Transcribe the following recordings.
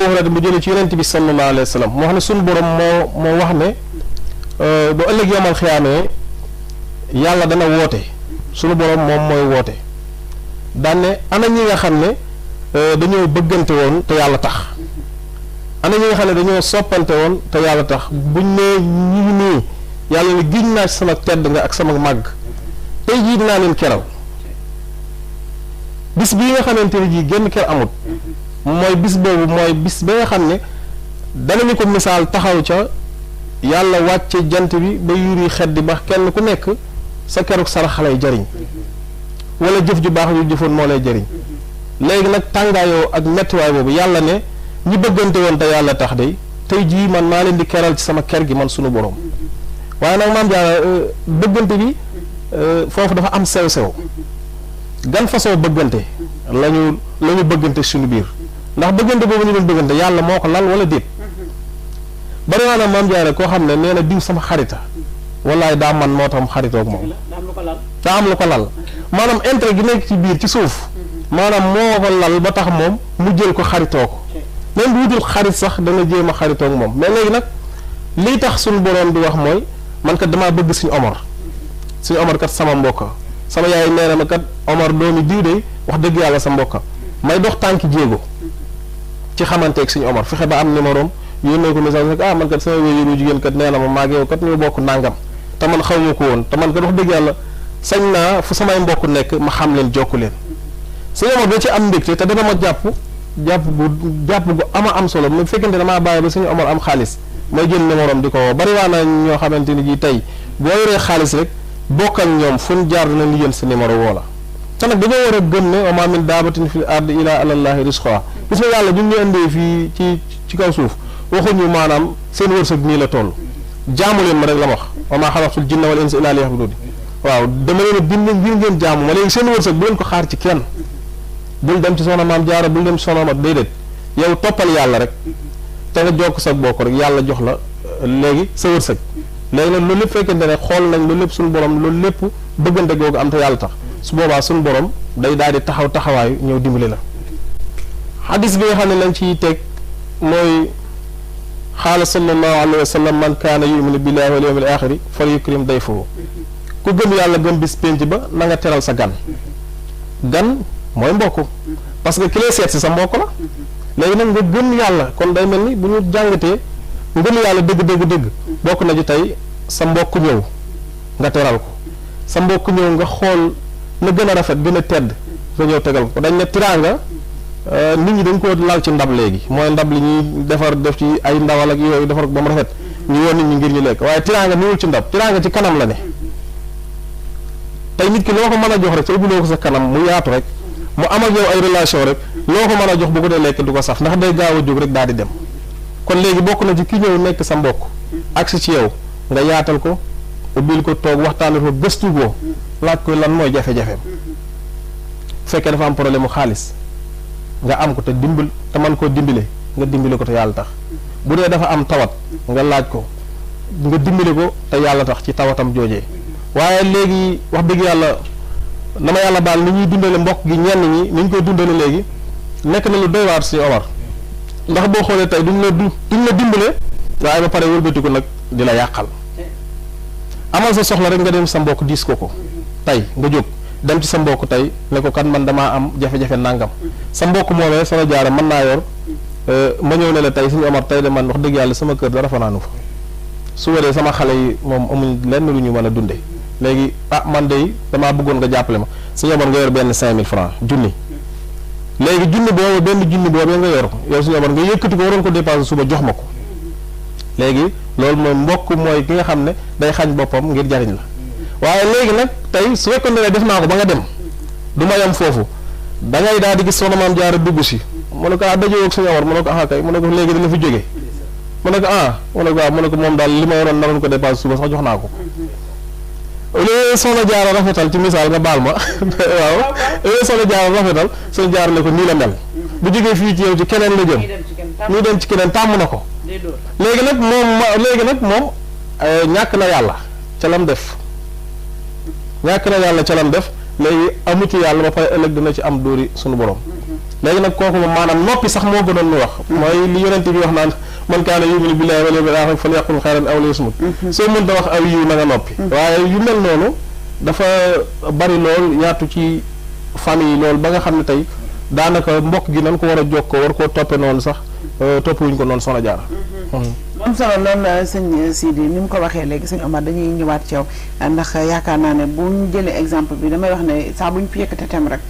Hurayra mu jëlee ci yonent bi sallallahu alayhi wa sallam moo wax ne suñu borom moo wax ne bu ëllëg yomal xiyaamee yàlla dana woote suñu borom moom mooy woote daan ne ana ñi nga xam ne dañoo bëggante woon te yàlla tax ana ñi nga xam ne dañoo soppante woon te yàlla tax buñ nee ñi ngi nii yàlla ne giñ naa ci sama tedd nga ak sama màgg tey jii dinaa leen keral bis bii nga xamante ne jii genn ker amut mooy bis boobu mooy bis ba nga xam ne danañu ko misaal taxaw ca yàlla wàcce jant bi ba yuri xet di ba kenn ku nekk sa keruk sarax lay jariñ wala jëf ju baax yu jëfoon moo lay jariñ léegi nag tàngaayoo ak mettiwaay boobu yàlla ne ñi bëggante woon te yàlla tax de tey jii man maa leen di keral ci sama ker gi man sunu borom waaye nag maam Jaara bëggante bi foofu dafa am sew-sew gan façon bëggante lañu bëggante suñu biir ndax bëggante boobu ñu doon bëggante yàlla moo ko lal wala déet bari naa nag maam Jaara koo xam ne nee na diw sama xarita wallaay daa man moo tax xaritoog moom daa am lu ko lal maanaam intérêt gi nekk ci biir ci suuf maanaam moo ko lal ba tax moom mu jël ko xaritoo ko même bu wutul xarit sax dana jéem a xaritoog moom mais léegi nag lii tax suñu boroom di wax mooy man kat damaa bëgg suñu Omar kat sama mbokka sama yaay nee na ma kat Omar doomi diw de wax dëgg yàlla sa mbokka may dox tànki jéego ci xamanteeg suñu Omar fexe ba am numéro am yónnee ko message nag man kat sama wéyjuru jigéen kat nee na ma maag yow kat ñu bokk nàngam te man xaw ma ko woon te man kat wax dëgg yàlla sañ naa fu samay mbokk nekk ma xam leen jokku leen suñu Omar da ci am mbégte te dana ma jàpp gu ama am solo mu fekkente damaa bàyyi ba suñu Omar am xaalis may jël numéro am di ko woo bari waa na ñoo xamante ni ji tey boo yoree xaalis rek bokkal ñoom fu ñu jaar dina lijjal sa numéro woo la te nag dañoo war a gëm ne wa maa min daabatin fil ardi illaa alallaahi rizquhaa gis nga yàlla bi ñu indee fii ci kaw suuf waxuñu maanaam seen wërsëg nii la toll jaamu leen ma rek la ma wax wa maa xalaqtul jinna wal insa illaa liya'buduun waaw dama leen a bind ngir ngeen jaamu ma léegi seen wërsëg bu leen ko xaar ci kenn bul dem ci soxna maam Jaara bul dem ci soxna mat déedéet yow toppal yàlla rek te nga jokk sa bokk rek yàlla jox la léegi sa wërsëg léegi nag loolu lépp fekkente ne xool nañ loolu lépp suñu borom loolu lépp bëggante googu am te yàlla tax su boobaa suñu borom day daal di taxawaayu ñëw dimbali la xadis bi nga xam ne lañ ciy teg mooy xaala sallallahu alayhi wa sallam man kaana yuminu billahi wal yawmil axiri fal yukrim dayfahu ku gëm yàlla gëm bis pénc ba na nga teral sa gan mooy mbokk parce que ki lay seet si sa mbokk la léegi nag nga gëm yàlla kon day mel ni bu ñu jàngatee ngëm yàlla dëgg bokk na ci tey sa mbokk ñëw nga teral ko sa mbokk ñëw nga xool na gën a rafet gën a tedd nga ñëw tegal ko dañ ne tiraanga nit ñi dañ ko laal ci ndab léegi mooy ndab li ñuy def ci ay ndawal ak yooyu defar ko ba mu rafet ñu woon nit ñi ngir ñu lekk waaye tiraanga niwul ci ndab tiraanga ci kanam la ne tey nit ki loo ko mën a jox rek ca ubbiloo ko sa kanam mu yaatu rek mu am ak yow ay relation rek loo ko mën a jox bu ko dee lekk du ko saf ndax day gaaw a jóg rek daal di dem kon léegi bokk na ci ki ñëw nekk sa mbokk agsi ci yow nga yaatal ko ubbil ko toog waxtaanal ko gëstu ko laaj ko lan mooy jafe-jafeem fekkee dafa am problème mu xaalis nga am ko te man koo dimbale nga dimbale ko te yàlla tax bu dee dafa am tawat nga laaj ko nga dimbale ko te yàlla tax ci tawatam joojee waaye léegi wax dëgg yàlla na ma yàlla baal ni ñuy dundale mbokk gi ñenn ñi ni ñu koy dundale léegi nekk na lu doy waar si Omar ndax boo xoolee tey duñ la dimbale waaye ba pare wëlbatiku nag di la yàqal amal sa soxla rek nga dem sa mbokk diis ko tey nga jóg dem ci sa mbokk tey ne ko kan man damaa am jafe-jafe nangam sa mbokk moomee sama jaara mën naa yor ma ñëw ne la tey suñu Omar tey de man wax dëgg yàlla sama kër dara fanaanu fa su waree sama xale yi moom amuñ lenn lu ñu mën a dunde léegi man de damaa bëggoon nga jàppale ma suñu Omar nga yor benn 5000 francs junni léegi junni boobu nga yor yow suñu Omar nga yëkkati ko waroon ko dépassé suba jox ma ko léegi loolu mooy mbokk mooy ki nga xam ne day xañ boppam ngir jariñ la waaye léegi nag tey su fekkoon ne def naa ko ba nga dem du ma yem foofu da ngay daal di gis soxna maam Jaara dugg si mu ne ko dajoo ak suñu Omar mu ne ko kay mu ne ko léegi dana fi jóge mu ne ko mu ne ko mu ne ko moom daal li ma yoroon naroon ko dépassé suba sax jox naa ko léegi soxna Jaara rafetal ci misaal nga baal ma waaw léegi soxna Jaara rafetal suñu Jaara ne ko nii la mel bu jógee fii ci yow ci keneen la jëm nii dem ci keneen tàmm na ko léegi nag moom ñàkk na yàlla ca lam def léegi amu ci yàlla ba pare ëllëg dina ci am dóori suñu borom léegi nag kooku moom maanaam noppi sax moo gënoon ñu wax mooy li yonent bi wax naan man kaana yu'minu billaahi wal yawmil aaxir falyaqul xayran aw liyasmut soo mënta wax aw yiw na nga noppi waaye yu mel noonu dafa bari lool yaatu ci famille loolu ba nga xam ne tey daanaka mbokk gi nan ko war a jokkoo war koo toppe noonu sax toppuwuñ ko noonu Soxna Jaara moom solo loolu sëñ Sidi ni mu ko waxee léegi sëñ Omar dañuy ñëwaat ci yow ndax yaakaar naa ne bu ñu jëlee exemple bi damay wax ne saa bu ñu fi yëkkate tem rek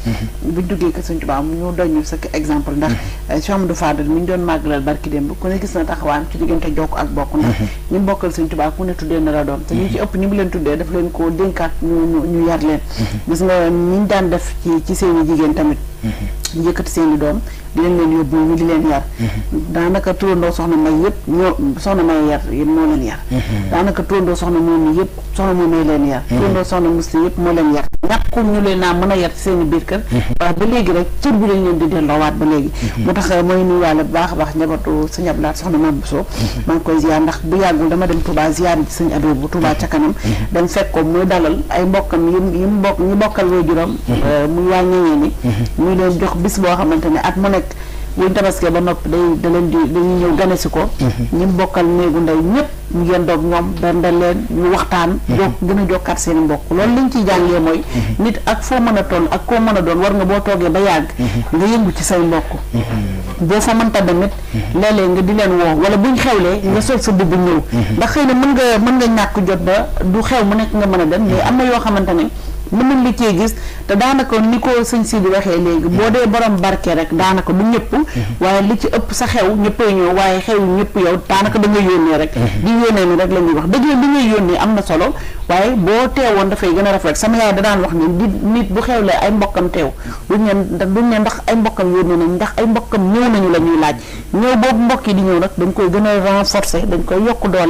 buñ duggee ko sëñ Tuubaa ñu doy ñu sëkk exemple ndax Cheikh Amadou Fadal mi ñu doon màggalal barki démb ku ne gis na taxawaam ci diggante jokk ak bokk ndax ñi bokkal sëñ Tuubaa ku ne tuddee na la doom te ñu ci ëpp ñi mu leen tuddee daf leen ko dénkaat ñu yar leen gis nga ni ñu daan def ci seeni jigéen tamit yëkkati seeni doom di leen yóbbu ñu di leen yar daanaka turandoo soxna may yëpp ñoo soxna may yar yëpp moo leen yar daanaka turandoo soxna moom yëpp soxna moom leen yar turandoo soxna musli yëpp moo leen yar ñàkku ñu leen naa mën a yar ci seen i biir kër waaye ba léegi rek cër bi lañ leen di delloowaat ba léegi moo tax mooy nuyuwaale bu baax a baax njabootu sëñ Ablaat soxna Mame Bousso maa ngi koy ziar ndax bu yàggul dama dem Touba ziar ci sëñ Abib bu Touba ca kanam dem fekk ko muy dalal ay mbokkam yi ñu bokkal waajuram muy waa ñëwee ni muy leen jox bis boo xamante ne at mu nekk buñ tabaskee ba noppi dañuy ñëw gane si ko ñi bokkal néegu ndey ñëpp ñu yendoog ñoom berndal leen ñu waxtaan gën a jokkaat seen i mbokk loolu liñ ciy jàngee mooy nit ak foo mën a toll ak koo mën a doon war nga boo toogee ba yàgg nga yëngu ci say mbokk boo fa mënta demit léeg-léeg nga di leen woo wala buñ xewlee nga sol sa mbubb ñëw ndax xëy na mën nga ñàkk jot ba du xew mu nekk nga mën a dem mais am na yoo xamante ne mën nañ li cee gis te daanaka ni ko sëñ Sidi waxee léegi boo dee borom barke rek daanaka du ñëpp waaye li ci ëpp sa xew ñëppay ñëw waaye xew ñëpp yow daanaka da nga yónnee rek di yónnee ni rek la ñuy wax dëgg li ngay yónnee am na solo waaye boo teewoon dafay gën a rafet sama yaay da daan wax ni nit bu xewlee ay mbokkam teew duñ ne ndax ay mbokkam yónnee nañ ndax ay mbokkam ñëw nañu la ñuy laaj ñëw boobu mbokk yi di ñëw nag dañ koy gën a renforcer dañ koy yokk doole